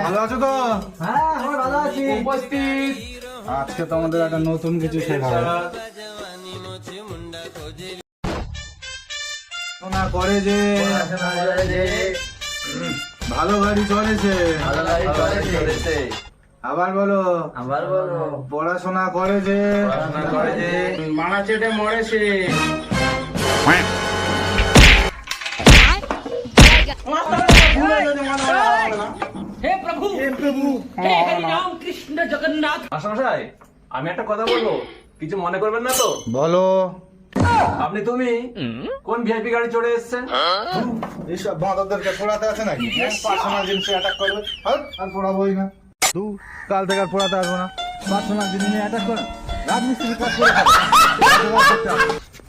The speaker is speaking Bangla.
ভালো আছো তো? হ্যাঁ আমি ভালো আছি। উপস্থিত। আজকে তোমাদের একটা নতুন কিছু শেখাবো। শোনা করে যে ভালো গাড়ি চলেছে। আবার বলো পড়াশোনা করে যে মারা চেটে মরেছে। হে প্রভু হে হরি রাম কৃষ্ণ জগন্নাথ। মাস্টারমশাই, আমি একটা কথা বলবো, কিছু মনে করবেন না তো? বলো। তুমি কোন ভিআইপি গাড়ি চড়ে এসেছেন? এইসব বাঁদরদেরকে পড়াতে আছে নাকি? পার্সোনাল জিনিসে অ্যাটাক করবে। আর পড়াবোই না। কাল থেকে আর পড়াতে আসবো না। পার্সোনাল জিনিস নিয়ে অ্যাটাক করে রাজমিস্ত্রির কাজ করে